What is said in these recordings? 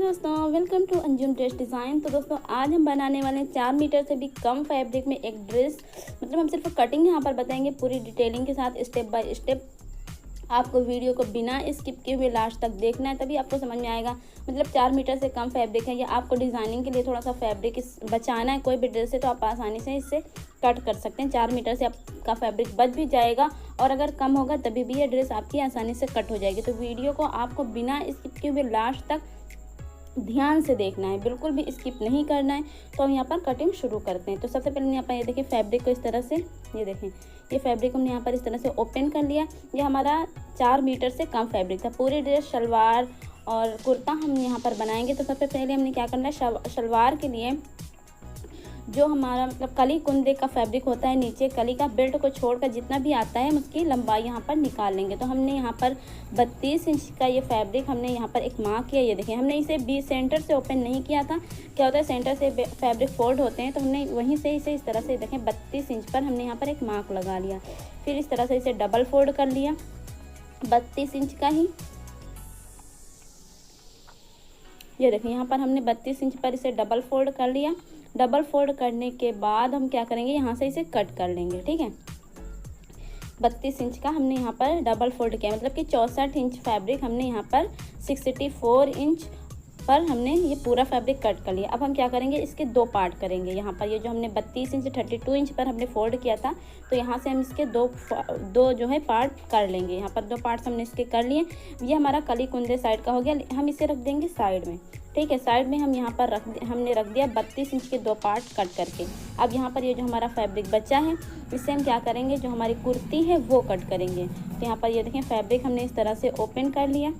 दोस्तों, welcome to Anjum dress design. तो दोस्तों आज हम बनाने वाले हैं 4 मीटर से भी कम फैब्रिक में एक ड्रेस। मतलब हम सिर्फ कटिंग यहाँ पर बताएंगे पूरी डिटेलिंग के साथ, स्टेप बाय स्टेप। आपको वीडियो को बिना स्किप किए हुए लास्ट तक देखना है, तभी आपको समझ में आएगा। मतलब 4 मीटर से कम फैब्रिक है या आपको डिज़ाइनिंग के लिए थोड़ा सा फैब्रिक बचाना है कोई भी ड्रेस से, तो आप आसानी से इससे कट कर सकते हैं। 4 मीटर से आपका फैब्रिक बच भी जाएगा और अगर कम होगा तभी भी ये ड्रेस आपकी आसानी से कट हो जाएगी। तो वीडियो को आपको बिना स्किप किए हुए लास्ट तक ध्यान से देखना है, बिल्कुल भी स्किप नहीं करना है। तो हम यहाँ पर कटिंग शुरू करते हैं। तो सबसे पहले यहाँ पर ये देखिए फैब्रिक को इस तरह से, ये देखें ये फैब्रिक हमने यहाँ पर इस तरह से ओपन कर लिया। ये हमारा 4 मीटर से कम फैब्रिक था। पूरी ड्रेस शलवार और कुर्ता हम यहाँ पर बनाएंगे। तो सबसे पहले हमने क्या करना है, शलवार के लिए जो हमारा मतलब कली कुंदे का फैब्रिक होता है, नीचे कली का बेल्ट को छोड़कर जितना भी आता है हम उसकी लंबाई यहाँ पर निकाल लेंगे। तो हमने यहाँ पर 32 इंच का ये फैब्रिक हमने यहाँ पर एक मार्क किया। ये देखिए हमने इसे बीच सेंटर से ओपन नहीं किया था। क्या होता है, सेंटर से फैब्रिक फोल्ड होते हैं, तो हमने वहीं से इसे इस तरह से देखें 32 इंच पर हमने यहाँ पर एक मार्क लगा लिया। फिर इस तरह से इसे डबल फोल्ड कर लिया 32 इंच का ही। ये देखिए यहाँ पर हमने 32 इंच पर इसे डबल फोल्ड कर लिया। डबल फोल्ड करने के बाद हम क्या करेंगे, यहाँ से इसे कट कर लेंगे। ठीक है, 32 इंच का हमने यहाँ पर डबल फोल्ड किया, मतलब कि 64 इंच फैब्रिक हमने यहाँ पर 64 इंच पर हमने ये पूरा फैब्रिक कट कर लिया। अब हम क्या करेंगे, इसके 2 पार्ट करेंगे। यहाँ पर ये जो हमने 32 इंच 32 इंच पर हमने फोल्ड किया था, तो यहाँ से हम इसके दो जो है पार्ट कर लेंगे। यहाँ पर 2 पार्ट्स हमने इसके कर लिए। ये हमारा कली कुंदे साइड का हो गया। हम इसे रख देंगे साइड में। ठीक है, साइड में हम यहाँ पर हमने रख दिया 32 इंच के 2 पार्ट कट करके। अब यहाँ पर ये जो हमारा फैब्रिक बचा है, इससे हम क्या करेंगे, जो हमारी कुर्ती है वो कट करेंगे। तो यहाँ पर ये देखें फैब्रिक हमने इस तरह से ओपन कर लिया।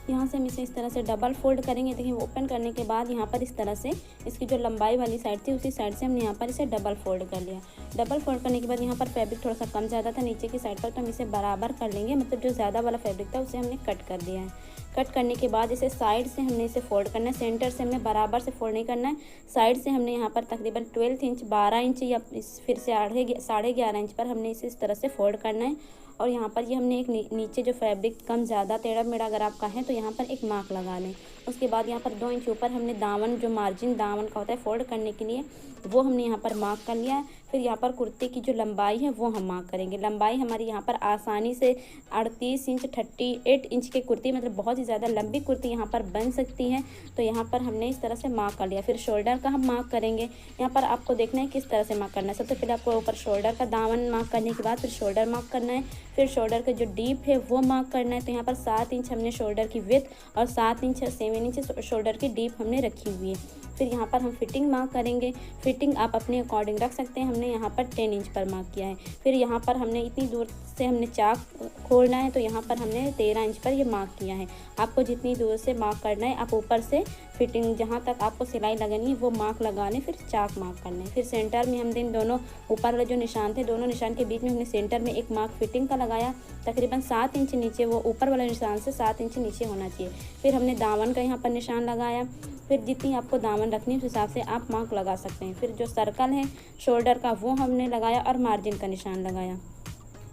यहाँ से हम इसे इस तरह से डबल फोल्ड करेंगे। देखिए ओपन करने के बाद यहाँ पर इस तरह से इसकी जो लंबाई वाली साइड थी उसी साइड से हमने यहाँ पर इसे डबल फोल्ड कर लिया। डबल फोल्ड करने के बाद यहाँ पर फैब्रिक थोड़ा सा कम ज़्यादा था नीचे की साइड पर, तो हम इसे बराबर कर लेंगे। मतलब जो ज़्यादा वाला फैब्रिक था उसे हमने कट कर दिया है। कट करने के बाद इसे साइड से हमने इसे फोल्ड करना है। सेंटर से हमने बराबर से फोल्ड नहीं करना है, साइड से हमने यहाँ पर तकरीबन 12 इंच 12 इंच या फिर से 11.5 इंच पर हमने इसे इस तरह से फोल्ड करना है। और यहाँ पर ये हमने एक नीचे जो फैब्रिक कम ज़्यादा टेढ़ा मेढ़ा अगर आपका है तो यहाँ पर एक मार्क लगा लें। उसके बाद यहाँ पर 2 इंच ऊपर हमने दामन, जो मार्जिन दामन का होता है फोल्ड करने के लिए, वो हमने यहाँ पर मार्क कर लिया है। फिर यहाँ पर कुर्ते की जो लंबाई है वो हम मार्क करेंगे। लंबाई हमारी यहाँ पर आसानी से 38 इंच 38 इंच की कुर्ती, मतलब बहुत ही ज़्यादा लंबी कुर्ती यहाँ पर बन सकती है। तो यहाँ पर हमने इस तरह से मार्क कर लिया। फिर शोल्डर का हम मार्क करेंगे। यहाँ पर आपको देखना है किस तरह से मार्क करना है। सबसे पहले आपको ऊपर शोल्डर का दामन मार्क करने के बाद फिर शोल्डर मार्क करना है। फिर शोल्डर का जो डीप है वो मार्क करना है। तो यहाँ पर 7 इंच हमने शोल्डर की विड्थ और 7 इंच शोल्डर की डीप हमने रखी हुई है। फिर यहाँ पर हम फिटिंग मार्क करेंगे। फिटिंग आप अपने अकॉर्डिंग रख सकते हैं। हमने यहाँ पर 10 इंच पर मार्क किया है। फिर यहाँ पर हमने इतनी दूर से हमने चाक खोलना है, तो यहाँ पर हमने 13 इंच पर ये मार्क किया है। आपको जितनी दूर से मार्क करना है, आप ऊपर से फिटिंग जहाँ तक आपको सिलाई लगानी है वो मार्क लगा लें। फिर चाक मार्क करना है। फिर सेंटर में हमने इन दोनों ऊपर वाले जो निशान थे, दोनों निशान के बीच में हमने सेंटर में एक मार्क फिटिंग का लगाया। तकरीबन 7 इंच नीचे, वो ऊपर वाले निशान से 7 इंच नीचे होना चाहिए। फिर हमने दामन का यहाँ पर निशान लगाया। फिर जितनी आपको दामन रखनी है उस हिसाब से आप मार्क लगा सकते हैं। फिर जो सर्कल है शोल्डर का वो हमने लगाया और मार्जिन का निशान लगाया,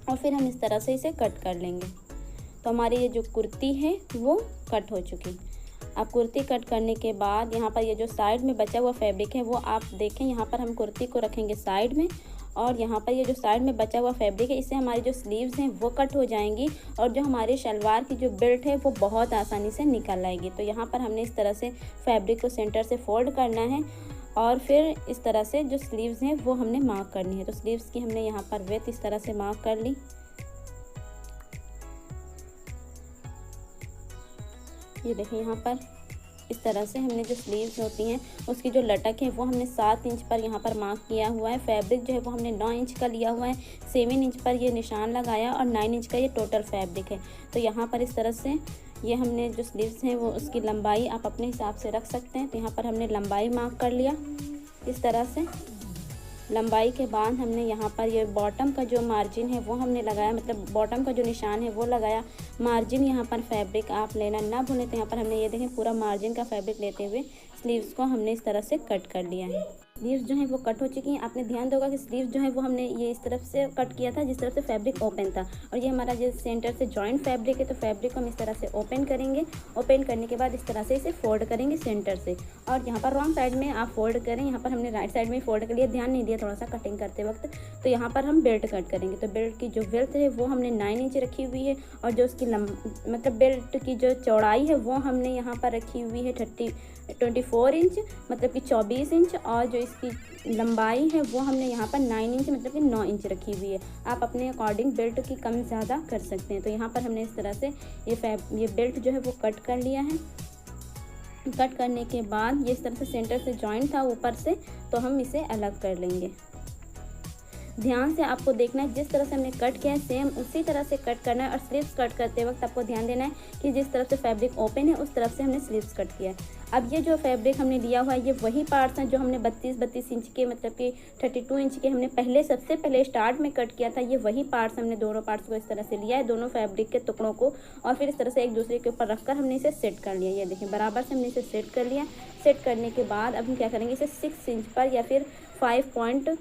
और फिर हम इस तरह से इसे कट कर लेंगे। तो हमारी ये जो कुर्ती है वो कट हो चुकी। अब कुर्ती कट करने के बाद यहाँ पर ये जो साइड में बचा हुआ फैब्रिक है वो आप देखें, यहाँ पर हम कुर्ती को रखेंगे साइड में, और यहाँ पर ये जो साइड में बचा हुआ फैब्रिक है इससे हमारी जो स्लीव्स हैं वो कट हो जाएंगी और जो हमारे शलवार की जो बेल्ट है वो बहुत आसानी से निकल आएगी। तो यहाँ पर हमने इस तरह से फैब्रिक को सेंटर से फोल्ड करना है और फिर इस तरह से जो स्लीव्स हैं वो हमने मार्क करनी है। तो स्लीव्स की हमने यहाँ पर विड्थ इस तरह से मार्क कर ली। ये देखिए यहाँ पर इस तरह से हमने जो स्लीव्स होती हैं उसकी जो लटक है वो हमने 7 इंच पर यहाँ पर मार्क किया हुआ है। फैब्रिक जो है वो हमने 9 इंच का लिया हुआ है। 7 इंच पर ये निशान लगाया और 9 इंच का ये टोटल फैब्रिक है। तो यहाँ पर इस तरह से ये हमने जो स्लीव्स हैं वो उसकी लंबाई आप अपने हिसाब से रख सकते हैं। तो यहाँ पर हमने लंबाई मार्क कर लिया इस तरह से। लंबाई के बाद हमने यहाँ पर ये बॉटम का जो मार्जिन है वो हमने लगाया, मतलब बॉटम का जो निशान है वो लगाया। मार्जिन यहाँ पर फैब्रिक आप लेना ना भूलें। तो यहाँ पर हमने ये देखें पूरा मार्जिन का फैब्रिक लेते हुए स्लीव्स को हमने इस तरह से कट कर लिया है। स्लीव्स जो हैं वो कट हो चुकी हैं। आपने ध्यान दोगा कि स्लीव्स जो है वो हमने ये इस तरफ से कट किया था जिस तरफ से फैब्रिक ओपन था, और ये हमारा जो सेंटर से जॉइंट फैब्रिक है, तो फैब्रिक को हम इस तरह से ओपन करेंगे। ओपन करने के बाद इस तरह से इसे फोल्ड करेंगे सेंटर से, और यहाँ पर रॉन्ग साइड में आप फोल्ड करें। यहाँ पर हमने राइट साइड में फोल्ड कर लिया, ध्यान नहीं दिया थोड़ा सा कटिंग करते वक्त। तो यहाँ पर हम बेल्ट कट करेंगे। तो बेल्ट की जो विड्थ है वो हमने 9 इंच रखी हुई है, और जो उसकी मतलब बेल्ट की जो चौड़ाई है वो हमने यहाँ पर रखी हुई है 24 इंच, मतलब कि 24 इंच, और जो इसकी लंबाई है वो हमने यहाँ पर 9 इंच मतलब कि 9 इंच रखी हुई है। आप अपने अकॉर्डिंग बेल्ट की कम ज़्यादा कर सकते हैं। तो यहाँ पर हमने इस तरह से ये बेल्ट जो है वो कट कर लिया है। कट करने के बाद ये इस तरह से सेंटर से जॉइंट था ऊपर से, तो हम इसे अलग कर लेंगे। ध्यान से आपको देखना है, जिस तरह से हमने कट किया है सेम उसी तरह से कट करना है। और स्लीव्स कट करते वक्त आपको ध्यान देना है कि जिस तरफ से फैब्रिक ओपन है उस तरफ से हमने स्लीव्स कट किया है। अब ये जो फैब्रिक हमने लिया हुआ है ये वही पार्ट्स हैं जो हमने 32 इंच के मतलब कि 32 इंच के हमने सबसे पहले स्टार्ट में कट किया था। ये वही पार्ट्स हमने दोनों पार्ट्स को इस तरह से लिया है, दोनों फैब्रिक के टुकड़ों को, और फिर इस तरह से एक दूसरे के ऊपर रखकर हमने इसे सेट कर लिया। ये देखिए बराबर से हमने इसे सेट कर लिया। सेट करने के बाद अब हम क्या करेंगे, इसे 6 इंच पर या फिर 5.5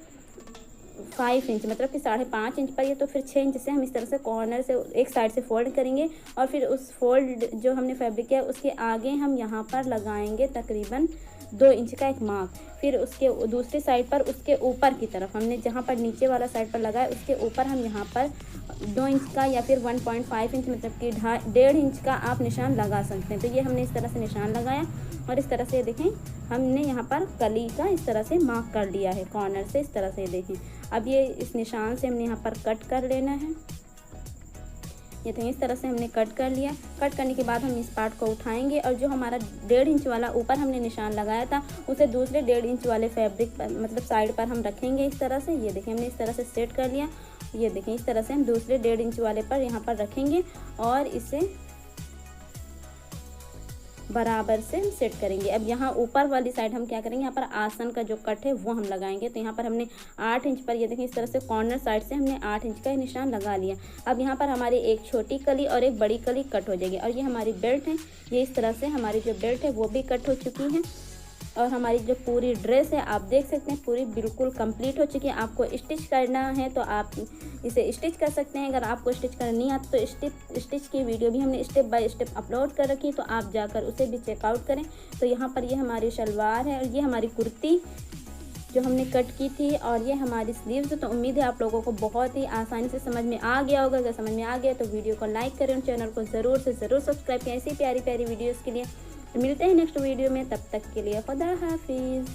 इंच मतलब कि 5.5 इंच पर, ये तो फिर 6 इंच से हम इस तरह से कॉर्नर से एक साइड से फोल्ड करेंगे, और फिर उस फोल्ड जो हमने फैब्रिक किया उसके आगे हम यहाँ पर लगाएंगे तकरीबन 2 इंच का एक मार्क। फिर उसके दूसरी साइड पर उसके ऊपर की तरफ हमने जहाँ पर नीचे वाला साइड पर लगाया उसके ऊपर हम यहाँ पर 2 इंच का या फिर 1.5 इंच मतलब कि 1.5 इंच का आप निशान लगा सकते हैं। तो ये हमने इस तरह से निशान लगाया, और इस तरह से देखें हमने यहाँ पर कली का इस तरह से मार्क कर लिया है कॉर्नर से, इस तरह से देखें। अब ये इस निशान से हमने यहाँ पर कट कर लेना है। ये तो इस तरह से हमने कट कर लिया। कट करने के बाद हम इस पार्ट को उठाएंगे, और जो हमारा 1.5 इंच वाला ऊपर हमने निशान लगाया था उसे दूसरे 1.5 इंच वाले फैब्रिक पर मतलब साइड पर हम रखेंगे इस तरह से। ये देखें हमने इस तरह से सेट कर लिया। ये देखें इस तरह से हम दूसरे 1.5 इंच वाले पर यहाँ पर रखेंगे, और इसे बराबर से हम सेट करेंगे। अब यहाँ ऊपर वाली साइड हम क्या करेंगे, यहाँ पर आसन का जो कट है वो हम लगाएंगे। तो यहाँ पर हमने 8 इंच पर, ये देखें इस तरह से कॉर्नर साइड से हमने 8 इंच का निशान लगा लिया। अब यहाँ पर हमारी एक छोटी कली और एक बड़ी कली कट हो जाएगी, और ये हमारी बेल्ट है। ये इस तरह से हमारी जो बेल्ट है वो भी कट हो चुकी है, और हमारी जो पूरी ड्रेस है आप देख सकते हैं पूरी बिल्कुल कंप्लीट हो चुकी है। आपको स्टिच करना है तो आप इसे स्टिच कर सकते हैं। अगर आपको स्टिच करना नहीं आता तो स्टिच की वीडियो भी हमने स्टेप बाय स्टेप अपलोड कर रखी है, तो आप जाकर उसे भी चेकआउट करें। तो यहाँ पर ये हमारी शलवार है, और ये हमारी कुर्ती जो हमने कट की थी, और ये हमारी स्लीव्स। तो उम्मीद है आप लोगों को बहुत ही आसानी से समझ में आ गया होगा। अगर समझ में आ गया तो वीडियो को लाइक करें और चैनल को ज़रूर से ज़रूर सब्सक्राइब करें ऐसी प्यारी प्यारी वीडियोज़ के लिए। मिलते हैं नेक्स्ट वीडियो में, तब तक के लिए खुदा हाफिज़।